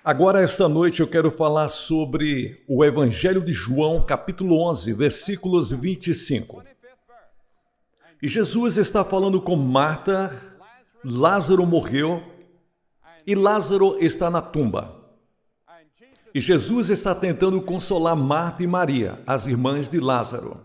Agora, esta noite, eu quero falar sobre o Evangelho de João, capítulo 11, versículos 25. E Jesus está falando com Marta, Lázaro morreu e Lázaro está na tumba. E Jesus está tentando consolar Marta e Maria, as irmãs de Lázaro.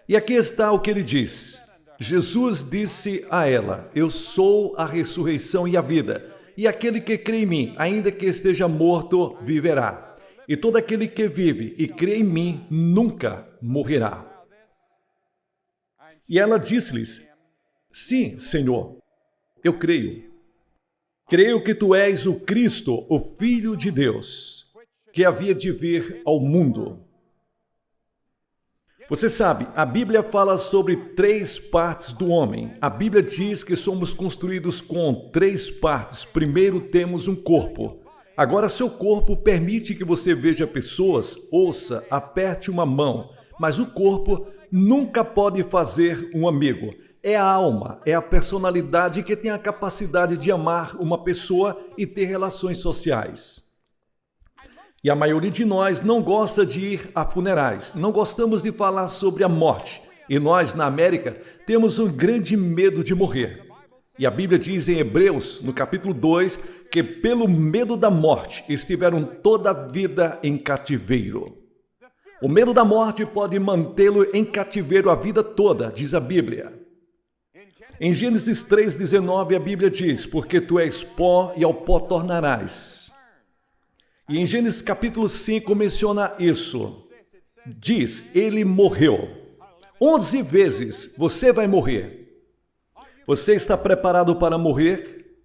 E aqui está o que ele diz. Jesus disse a ela: Eu sou a ressurreição e a vida. E aquele que crê em mim, ainda que esteja morto, viverá. E todo aquele que vive e crê em mim, nunca morrerá. E ela disse-lhes: Sim, Senhor, eu creio. Creio que tu és o Cristo, o Filho de Deus, que havia de vir ao mundo. Você sabe, a Bíblia fala sobre 3 partes do homem. A Bíblia diz que somos construídos com 3 partes. Primeiro temos um corpo. Agora, seu corpo permite que você veja pessoas, ouça, aperte uma mão. Mas o corpo nunca pode fazer um amigo. É a alma, é a personalidade que tem a capacidade de amar uma pessoa e ter relações sociais. E a maioria de nós não gosta de ir a funerais, não gostamos de falar sobre a morte. E nós, na América, temos um grande medo de morrer. E a Bíblia diz em Hebreus, no capítulo 2, que pelo medo da morte estiveram toda a vida em cativeiro. O medo da morte pode mantê-lo em cativeiro a vida toda, diz a Bíblia. Em Gênesis 3,19, a Bíblia diz: Porque tu és pó e ao pó tornarás. E em Gênesis capítulo 5 menciona isso. Diz, ele morreu. 11 vezes você vai morrer. Você está preparado para morrer?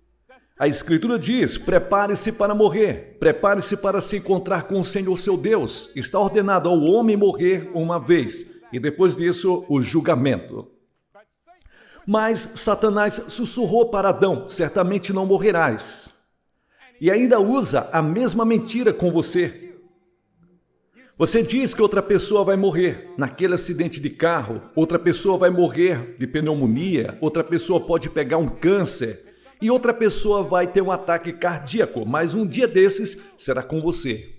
A Escritura diz, prepare-se para morrer. Prepare-se para se encontrar com o Senhor seu Deus. Está ordenado ao homem morrer uma vez. E depois disso, o julgamento. Mas Satanás sussurrou para Adão, certamente não morrerás. E ainda usa a mesma mentira com você. Você diz que outra pessoa vai morrer naquele acidente de carro, outra pessoa vai morrer de pneumonia, outra pessoa pode pegar um câncer e outra pessoa vai ter um ataque cardíaco, mas um dia desses será com você.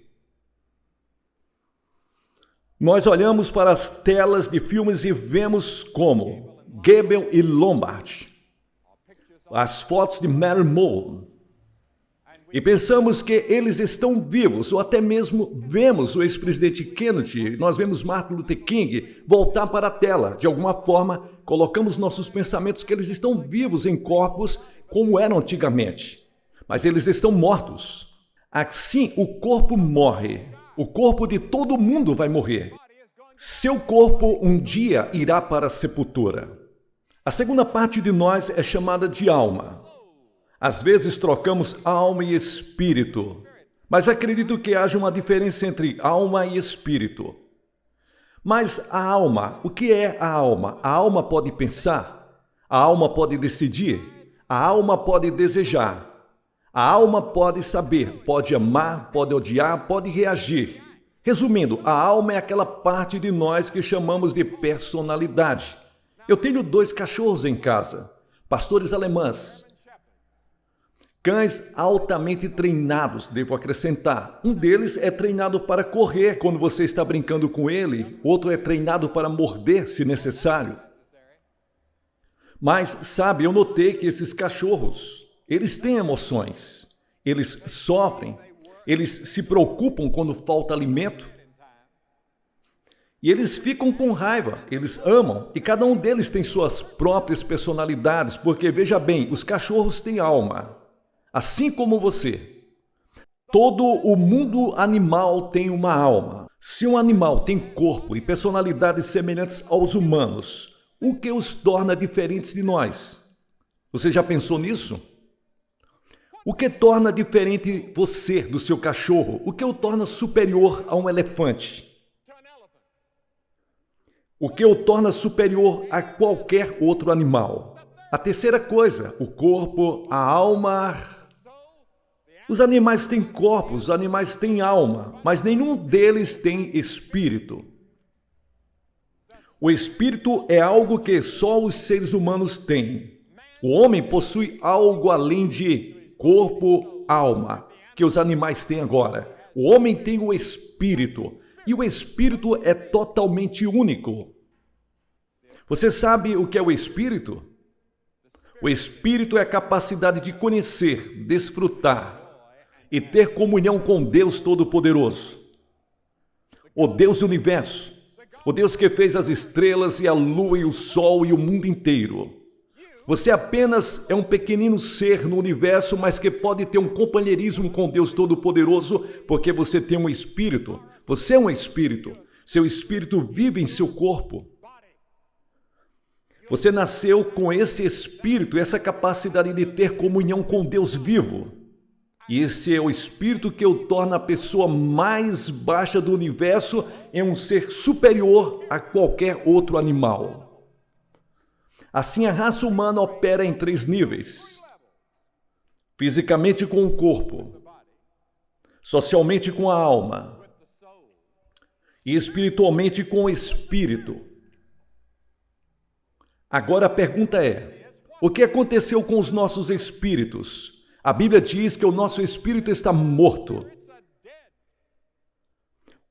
Nós olhamos para as telas de filmes e vemos como Goebbels e Lombard, as fotos de Marilyn Monroe, e pensamos que eles estão vivos, ou até mesmo vemos o ex-presidente Kennedy, nós vemos Martin Luther King voltar para a tela. De alguma forma, colocamos nossos pensamentos que eles estão vivos em corpos como eram antigamente. Mas eles estão mortos. Assim, o corpo morre. O corpo de todo mundo vai morrer. Seu corpo um dia irá para a sepultura. A segunda parte de nós é chamada de alma. Às vezes trocamos alma e espírito, mas acredito que haja uma diferença entre alma e espírito. Mas a alma, o que é a alma? A alma pode pensar, a alma pode decidir, a alma pode desejar, a alma pode saber, pode amar, pode odiar, pode reagir. Resumindo, a alma é aquela parte de nós que chamamos de personalidade. Eu tenho 2 cachorros em casa, pastores alemães. Cães altamente treinados, devo acrescentar. Um deles é treinado para correr quando você está brincando com ele, outro é treinado para morder se necessário. Mas, sabe, eu notei que esses cachorros, eles têm emoções, eles sofrem, eles se preocupam quando falta alimento. E eles ficam com raiva, eles amam, e cada um deles tem suas próprias personalidades, porque, veja bem, os cachorros têm alma. Assim como você, todo o mundo animal tem uma alma. Se um animal tem corpo e personalidades semelhantes aos humanos, o que os torna diferentes de nós? Você já pensou nisso? O que torna diferente você do seu cachorro? O que o torna superior a um elefante? O que o torna superior a qualquer outro animal? A terceira coisa, o corpo, a alma. Os animais têm corpos, os animais têm alma, mas nenhum deles tem espírito. O espírito é algo que só os seres humanos têm. O homem possui algo além de corpo, alma. que os animais têm agora. O homem tem o espírito, e o espírito é totalmente único. Você sabe o que é o espírito? O espírito é a capacidade de conhecer, desfrutar e ter comunhão com Deus Todo-Poderoso. O Deus do universo, o Deus que fez as estrelas e a lua e o sol e o mundo inteiro. Você apenas é um pequenino ser no universo, mas que pode ter um companheirismo com Deus Todo-Poderoso, porque você tem um espírito. Você é um espírito. Seu espírito vive em seu corpo. Você nasceu com esse espírito, essa capacidade de ter comunhão com Deus vivo. E esse é o espírito que o torna a pessoa mais baixa do universo em um ser superior a qualquer outro animal. Assim, a raça humana opera em 3 níveis: fisicamente com o corpo, socialmente com a alma e espiritualmente com o espírito. Agora a pergunta é: o que aconteceu com os nossos espíritos? A Bíblia diz que o nosso espírito está morto.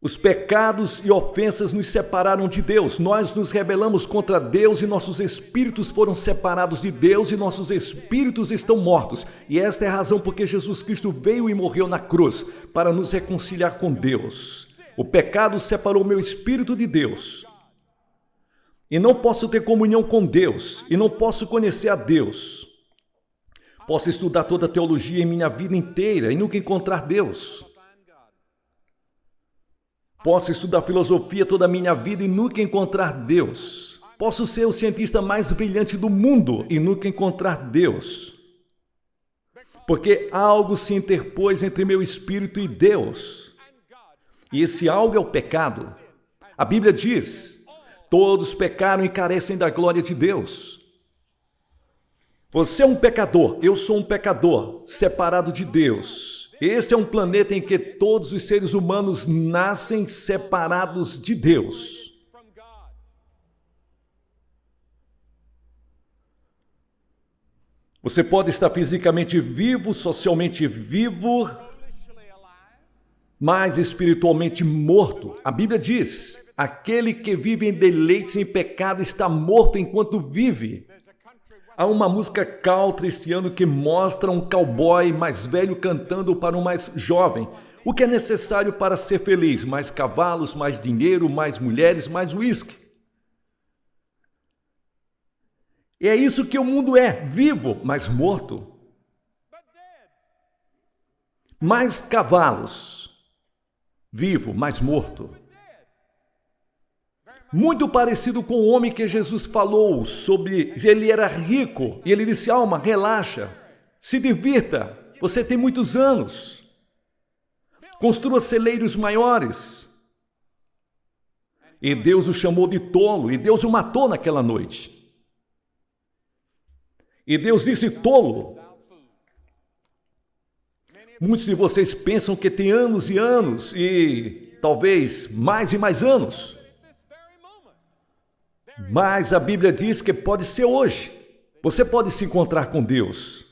Os pecados e ofensas nos separaram de Deus. Nós nos rebelamos contra Deus e nossos espíritos foram separados de Deus e nossos espíritos estão mortos. E esta é a razão porque Jesus Cristo veio e morreu na cruz, para nos reconciliar com Deus. O pecado separou meu espírito de Deus. E não posso ter comunhão com Deus, e não posso conhecer a Deus. Posso estudar toda a teologia em minha vida inteira e nunca encontrar Deus. Posso estudar filosofia toda a minha vida e nunca encontrar Deus. Posso ser o cientista mais brilhante do mundo e nunca encontrar Deus. Porque algo se interpôs entre meu espírito e Deus. E esse algo é o pecado. A Bíblia diz: todos pecaram e carecem da glória de Deus. Você é um pecador, eu sou um pecador, separado de Deus. Esse é um planeta em que todos os seres humanos nascem separados de Deus. Você pode estar fisicamente vivo, socialmente vivo, mas espiritualmente morto. A Bíblia diz: aquele que vive em deleites e em pecado está morto enquanto vive. Há uma música country este ano que mostra um cowboy mais velho cantando para um mais jovem. O que é necessário para ser feliz? Mais cavalos, mais dinheiro, mais mulheres, mais uísque. E é isso que o mundo é, vivo, mas morto. Mais cavalos, vivo, mas morto. Muito parecido com o homem que Jesus falou sobre, ele era rico, e ele disse: alma, relaxa, se divirta, você tem muitos anos, construa celeiros maiores. E Deus o chamou de tolo, e Deus o matou naquela noite. E Deus disse: tolo. Muitos de vocês pensam que tem anos e anos, e talvez mais e mais anos. Mas a Bíblia diz que pode ser hoje. Você pode se encontrar com Deus.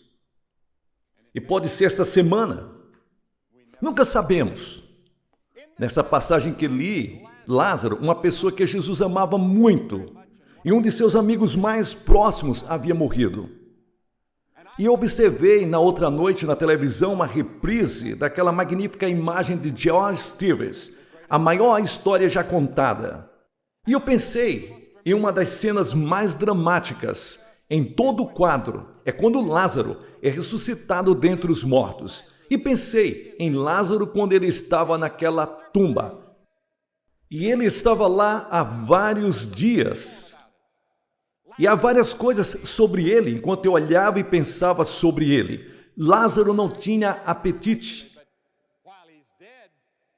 E pode ser esta semana. Nunca sabemos. Nessa passagem que li, Lázaro, uma pessoa que Jesus amava muito, e um de seus amigos mais próximos havia morrido. E eu observei na outra noite na televisão uma reprise daquela magnífica imagem de George Stevens, a maior história já contada. E eu pensei, e uma das cenas mais dramáticas em todo o quadro é quando Lázaro é ressuscitado dentre os mortos. E pensei em Lázaro quando ele estava naquela tumba. E ele estava lá há vários dias. E há várias coisas sobre ele enquanto eu olhava e pensava sobre ele. Lázaro não tinha apetite.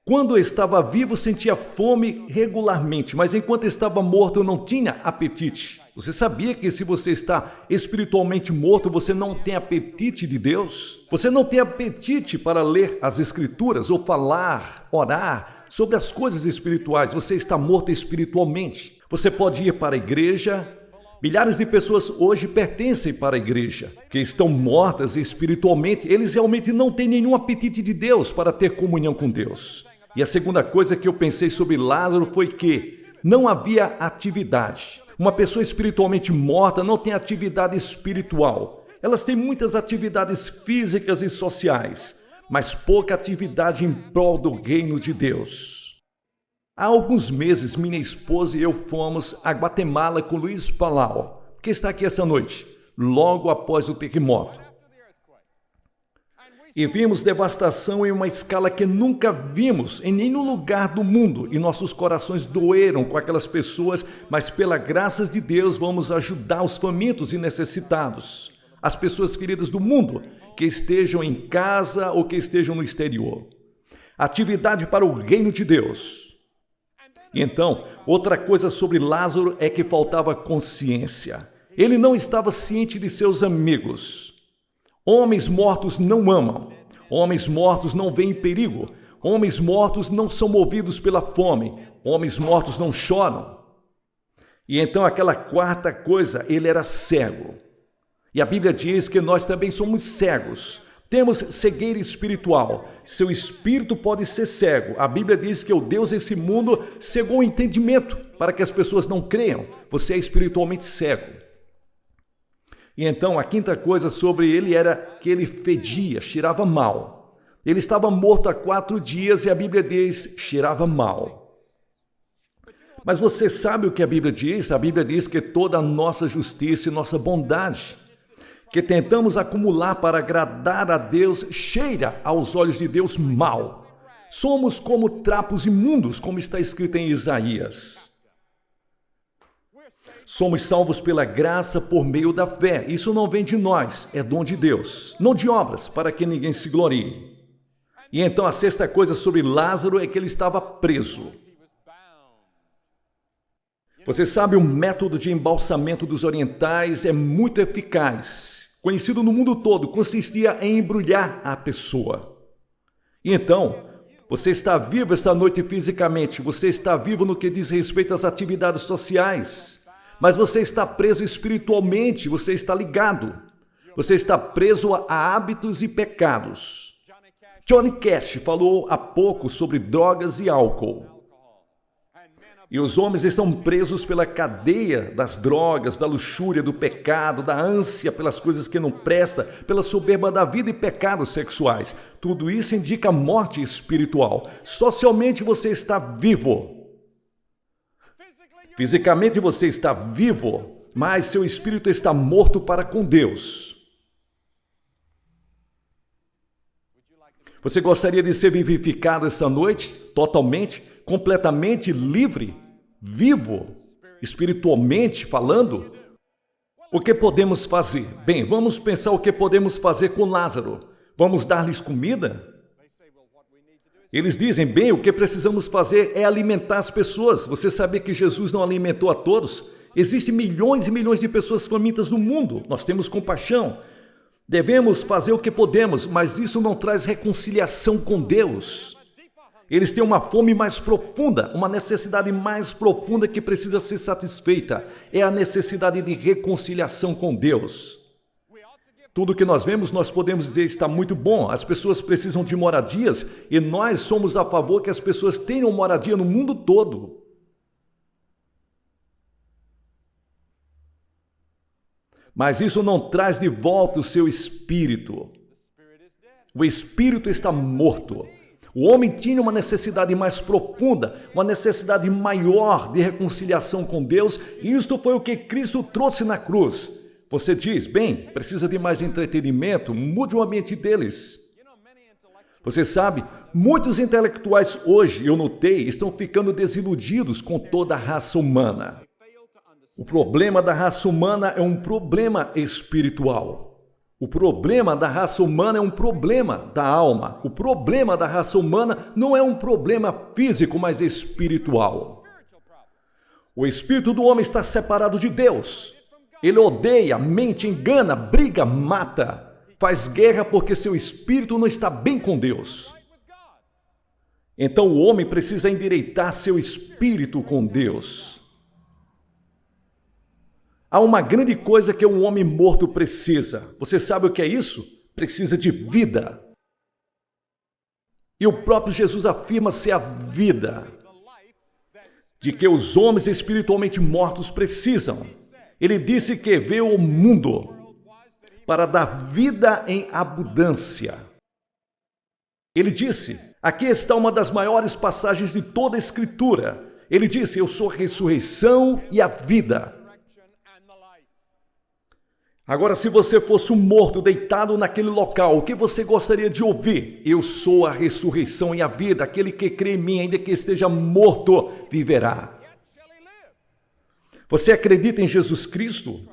Quando eu estava vivo, sentia fome regularmente, mas enquanto estava morto, eu não tinha apetite. Você sabia que se você está espiritualmente morto, você não tem apetite de Deus? Você não tem apetite para ler as Escrituras ou falar, orar sobre as coisas espirituais. Você está morto espiritualmente. Você pode ir para a igreja, Milhares de pessoas hoje pertencem para a igreja, que estão mortas espiritualmente. Eles realmente não têm nenhum apetite de Deus para ter comunhão com Deus. E a segunda coisa que eu pensei sobre Lázaro foi que não havia atividade. Uma pessoa espiritualmente morta não tem atividade espiritual. Elas têm muitas atividades físicas e sociais, mas pouca atividade em prol do reino de Deus. Há alguns meses, minha esposa e eu fomos a Guatemala com Luiz Palau, que está aqui essa noite, logo após o terremoto. E vimos devastação em uma escala que nunca vimos em nenhum lugar do mundo. E nossos corações doeram com aquelas pessoas, mas pela graça de Deus vamos ajudar os famintos e necessitados. As pessoas feridas do mundo, que estejam em casa ou que estejam no exterior. Atividade para o reino de Deus. E então, outra coisa sobre Lázaro é que faltava consciência. Ele não estava ciente de seus amigos. Homens mortos não amam. Homens mortos não veem perigo. Homens mortos não são movidos pela fome. Homens mortos não choram. E então aquela quarta coisa, ele era cego. E a Bíblia diz que nós também somos cegos. Temos cegueira espiritual. Seu espírito pode ser cego. A Bíblia diz que o Deus desse mundo cegou o entendimento para que as pessoas não creiam. Você é espiritualmente cego. E então a quinta coisa sobre ele era que ele fedia, cheirava mal. Ele estava morto há 4 dias e a Bíblia diz, cheirava mal. Mas você sabe o que a Bíblia diz? A Bíblia diz que toda a nossa justiça e nossa bondade, que tentamos acumular para agradar a Deus, cheira aos olhos de Deus mal. Somos como trapos imundos, como está escrito em Isaías. Somos salvos pela graça por meio da fé. Isso não vem de nós, é dom de Deus. Não de obras, para que ninguém se glorie. E então a sexta coisa sobre Lázaro é que ele estava preso. Você sabe, o método de embalsamento dos orientais é muito eficaz. Conhecido no mundo todo, consistia em embrulhar a pessoa. E então, você está vivo esta noite fisicamente, você está vivo no que diz respeito às atividades sociais. Mas você está preso espiritualmente, você está ligado. Você está preso a hábitos e pecados. Johnny Cash falou há pouco sobre drogas e álcool. E os homens estão presos pela cadeia das drogas, da luxúria, do pecado, da ânsia pelas coisas que não prestam, pela soberba da vida e pecados sexuais. Tudo isso indica morte espiritual. Socialmente você está vivo. Fisicamente você está vivo, mas seu espírito está morto para com Deus. Você gostaria de ser vivificado essa noite, totalmente, completamente livre, vivo, espiritualmente falando? O que podemos fazer? Bem, vamos pensar o que podemos fazer com Lázaro. Vamos dar-lhes comida? Eles dizem, bem, o que precisamos fazer é alimentar as pessoas. Você sabia que Jesus não alimentou a todos? Existem milhões e milhões de pessoas famintas no mundo. Nós temos compaixão. Devemos fazer o que podemos, mas isso não traz reconciliação com Deus. Eles têm uma fome mais profunda, uma necessidade mais profunda que precisa ser satisfeita. É a necessidade de reconciliação com Deus. Tudo que nós vemos, nós podemos dizer está muito bom. As pessoas precisam de moradias e nós somos a favor que as pessoas tenham moradia no mundo todo. Mas isso não traz de volta o seu espírito. O espírito está morto. O homem tinha uma necessidade mais profunda, uma necessidade maior de reconciliação com Deus, e isto foi o que Cristo trouxe na cruz. Você diz, bem, precisa de mais entretenimento, mude o ambiente deles. Você sabe, muitos intelectuais hoje, eu notei, estão ficando desiludidos com toda a raça humana. O problema da raça humana é um problema espiritual. O problema da raça humana é um problema da alma. O problema da raça humana não é um problema físico, mas espiritual. O espírito do homem está separado de Deus. Ele odeia, mente, engana, briga, mata, faz guerra porque seu espírito não está bem com Deus. Então o homem precisa endireitar seu espírito com Deus. Há uma grande coisa que um homem morto precisa. Você sabe o que é isso? Precisa de vida. E o próprio Jesus afirma ser a vida de que os homens espiritualmente mortos precisam. Ele disse que veio ao mundo para dar vida em abundância. Ele disse, aqui está uma das maiores passagens de toda a Escritura. Ele disse, eu sou a ressurreição e a vida. Agora, se você fosse um morto deitado naquele local, o que você gostaria de ouvir? Eu sou a ressurreição e a vida. Aquele que crê em mim, ainda que esteja morto, viverá. Você acredita em Jesus Cristo?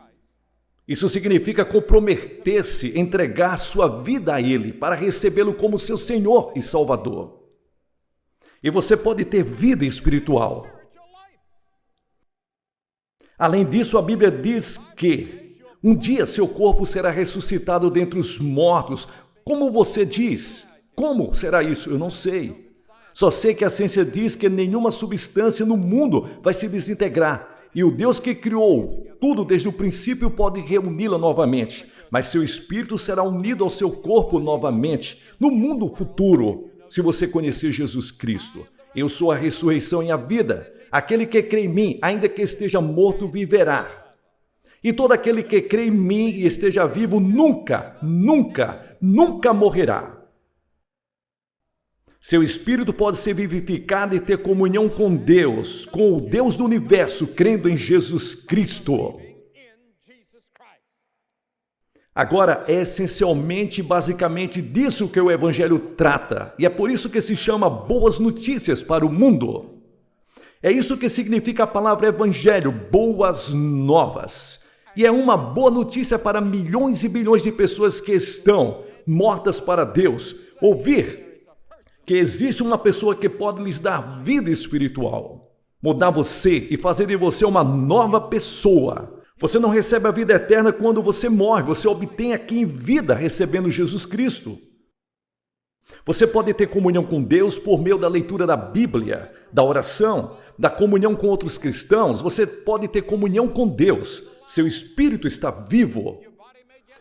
Isso significa comprometer-se, entregar sua vida a Ele, para recebê-lo como seu Senhor e Salvador. E você pode ter vida espiritual. Além disso, a Bíblia diz que um dia seu corpo será ressuscitado dentre os mortos. Como você diz? Como será isso? Eu não sei. Só sei que a ciência diz que nenhuma substância no mundo vai se desintegrar. E o Deus que criou tudo desde o princípio pode reuni-la novamente. Mas seu espírito será unido ao seu corpo novamente, no mundo futuro, se você conhecer Jesus Cristo. Eu sou a ressurreição e a vida. Aquele que crê em mim, ainda que esteja morto, viverá. E todo aquele que crê em mim e esteja vivo nunca morrerá. Seu espírito pode ser vivificado e ter comunhão com Deus, com o Deus do universo, crendo em Jesus Cristo. Agora, é essencialmente, basicamente disso que o Evangelho trata. E é por isso que se chama boas notícias para o mundo. É isso que significa a palavra Evangelho, boas novas. E é uma boa notícia para milhões e bilhões de pessoas que estão mortas para Deus. Ouvir que existe uma pessoa que pode lhes dar vida espiritual, mudar você e fazer de você uma nova pessoa. Você não recebe a vida eterna quando você morre, você obtém aqui em vida recebendo Jesus Cristo. Você pode ter comunhão com Deus por meio da leitura da Bíblia, da oração, da comunhão com outros cristãos. Você pode ter comunhão com Deus. Seu espírito está vivo.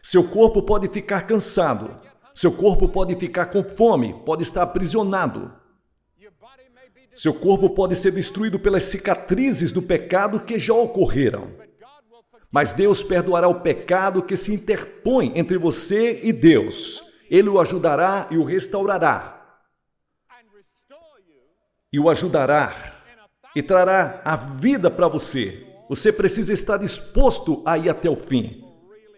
Seu corpo pode ficar cansado. Seu corpo pode ficar com fome, pode estar aprisionado. Seu corpo pode ser destruído pelas cicatrizes do pecado que já ocorreram. Mas Deus perdoará o pecado que se interpõe entre você e Deus. Ele o ajudará e o restaurará. E o ajudará e trará a vida para você. Você precisa estar disposto a ir até o fim.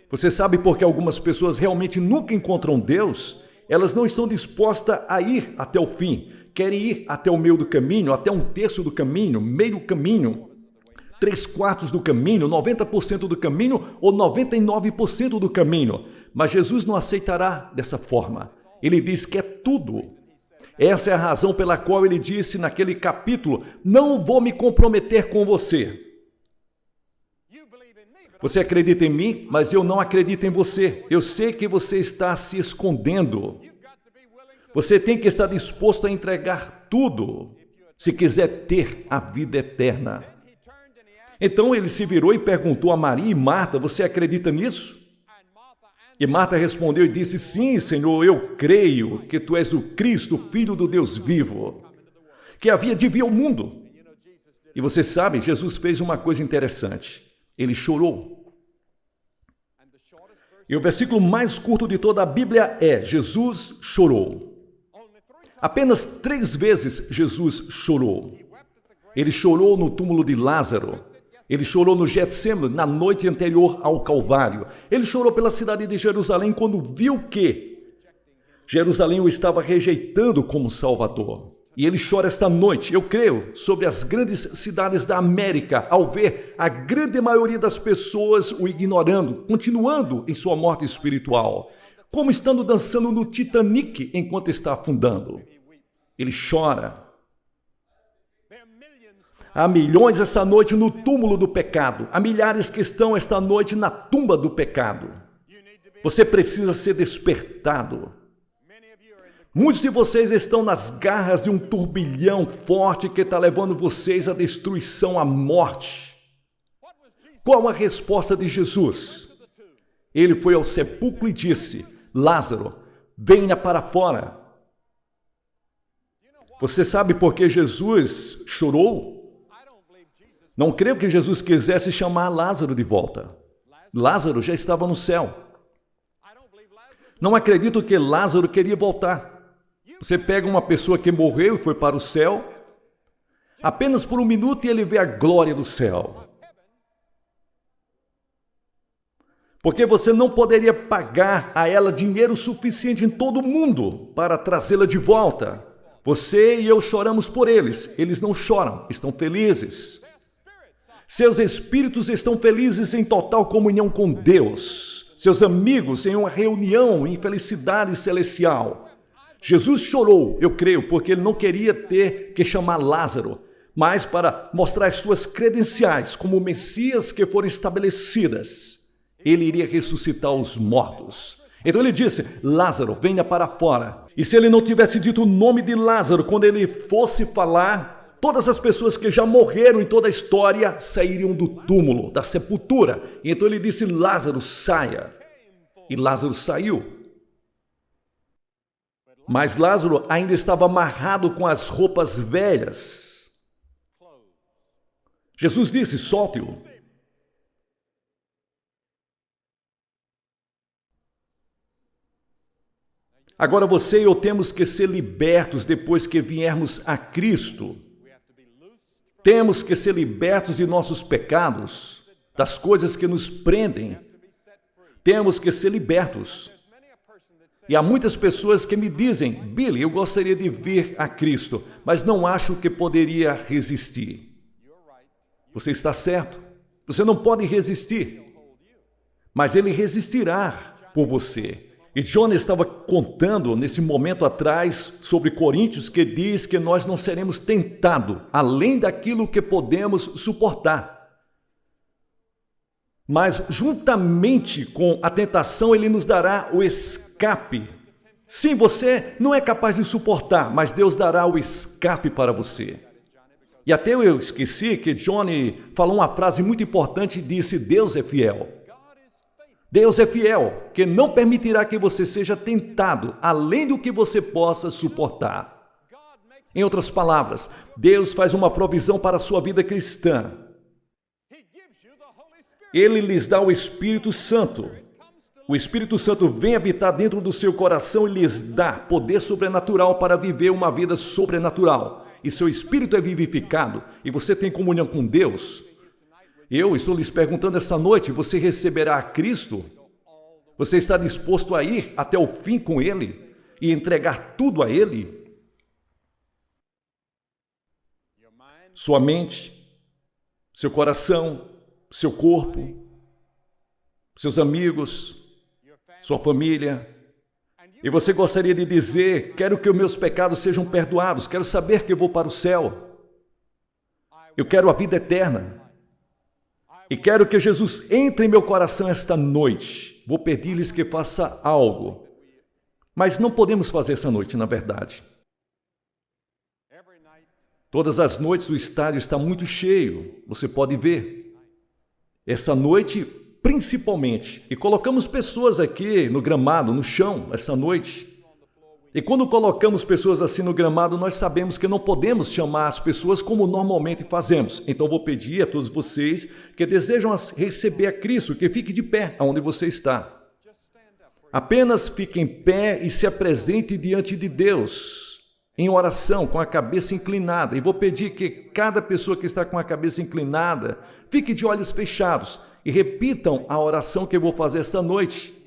Você sabe por que algumas pessoas realmente nunca encontram Deus? Elas não estão dispostas a ir até o fim. Querem ir até o meio do caminho, até um terço do caminho, meio caminho, 3/4 do caminho, 90% do caminho ou 99% do caminho. Mas Jesus não aceitará dessa forma. Ele diz que é tudo. Essa é a razão pela qual ele disse naquele capítulo, não vou me comprometer com você. Você acredita em mim, mas eu não acredito em você. Eu sei que você está se escondendo. Você tem que estar disposto a entregar tudo, se quiser ter a vida eterna. Então ele se virou e perguntou a Maria e Marta, você acredita nisso? E Marta respondeu e disse, sim, Senhor, eu creio que tu és o Cristo, Filho do Deus vivo, que havia de vir ao mundo. E você sabe, Jesus fez uma coisa interessante. Ele chorou. E o versículo mais curto de toda a Bíblia é, Jesus chorou. Apenas 3 vezes Jesus chorou. Ele chorou no túmulo de Lázaro. Ele chorou no Getsêmani, na noite anterior ao Calvário. Ele chorou pela cidade de Jerusalém quando viu que Jerusalém o estava rejeitando como Salvador. E ele chora esta noite, eu creio, sobre as grandes cidades da América, ao ver a grande maioria das pessoas o ignorando, continuando em sua morte espiritual, como estando dançando no Titanic enquanto está afundando. Ele chora. Há milhões esta noite no túmulo do pecado. Há milhares que estão esta noite na tumba do pecado. Você precisa ser despertado. Muitos de vocês estão nas garras de um turbilhão forte que está levando vocês à destruição, à morte. Qual a resposta de Jesus? Ele foi ao sepulcro e disse: Lázaro, venha para fora. Você sabe por que Jesus chorou? Não creio que Jesus quisesse chamar Lázaro de volta. Lázaro já estava no céu. Não acredito que Lázaro queria voltar. Você pega uma pessoa que morreu e foi para o céu, apenas por um minuto e ele vê a glória do céu. Porque você não poderia pagar a ela dinheiro suficiente em todo o mundo para trazê-la de volta. Você e eu choramos por eles. Eles não choram, estão felizes. Seus espíritos estão felizes em total comunhão com Deus. Seus amigos em uma reunião em felicidade celestial. Jesus chorou, eu creio, porque ele não queria ter que chamar Lázaro, mas para mostrar as suas credenciais como Messias que foram estabelecidas. Ele iria ressuscitar os mortos. Então ele disse: Lázaro, venha para fora. E se ele não tivesse dito o nome de Lázaro, quando ele fosse falar, todas as pessoas que já morreram em toda a história sairiam do túmulo, da sepultura. E então ele disse: Lázaro, saia. E Lázaro saiu. Mas Lázaro ainda estava amarrado com as roupas velhas. Jesus disse: solte-o. Agora você e eu temos que ser libertos depois que viermos a Cristo. Temos que ser libertos de nossos pecados, das coisas que nos prendem. Temos que ser libertos. E há muitas pessoas que me dizem: Billy, eu gostaria de vir a Cristo, mas não acho que poderia resistir. Você está certo. Você não pode resistir, mas Ele resistirá por você. E John estava contando nesse momento atrás sobre Coríntios, que diz que nós não seremos tentados além daquilo que podemos suportar. Mas juntamente com a tentação, Ele nos dará o escape. Sim, você não é capaz de suportar, mas Deus dará o escape para você. E até eu esqueci que Johnny falou uma frase muito importante e disse: Deus é fiel. Deus é fiel, que não permitirá que você seja tentado além do que você possa suportar. Em outras palavras, Deus faz uma provisão para a sua vida cristã. Ele lhes dá o Espírito Santo. O Espírito Santo vem habitar dentro do seu coração e lhes dá poder sobrenatural para viver uma vida sobrenatural. E seu espírito é vivificado e você tem comunhão com Deus. Eu estou lhes perguntando essa noite: você receberá a Cristo? Você está disposto a ir até o fim com Ele e entregar tudo a Ele? Sua mente, seu coração, seu corpo, seus amigos, sua família. E você gostaria de dizer: quero que os meus pecados sejam perdoados, quero saber que eu vou para o céu. Eu quero a vida eterna. E quero que Jesus entre em meu coração esta noite. Vou pedir-lhes que faça algo. Mas não podemos fazer essa noite, na verdade. Todas as noites o estádio está muito cheio. Você pode ver. Essa noite, principalmente. E colocamos pessoas aqui no gramado, no chão, essa noite. E quando colocamos pessoas assim no gramado, nós sabemos que não podemos chamar as pessoas como normalmente fazemos. Então vou pedir a todos vocês que desejam receber a Cristo, que fique de pé onde você está. Apenas fique em pé e se apresente diante de Deus, em oração, com a cabeça inclinada. E vou pedir que cada pessoa que está com a cabeça inclinada, fique de olhos fechados e repitam a oração que eu vou fazer esta noite.